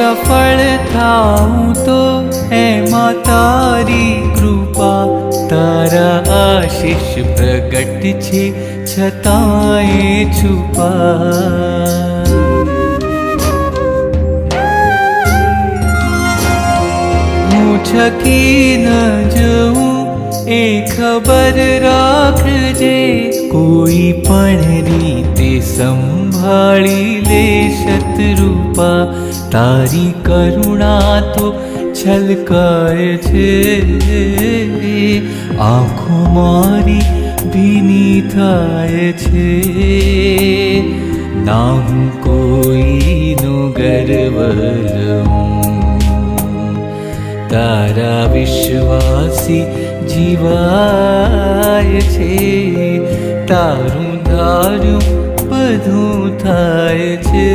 સફળ થાઉં તો એમાં તારી કૃપા, તારા આશીષ પ્રગટ છે છતાંય છુપા. હું છકી ન જઉં એ ખબર રાખજે, કોઈ પણ રીતે સંભાળી લે શત્રુપા. તારી કરુણા તો છલકાય છે, આંખો મારી ભીની થાય છે. ના હું કોઈનો ગર્વ લઉં, તારા વિશ્વાસી જીવાય છે. તારું ધાર્યું બધું થાય છે.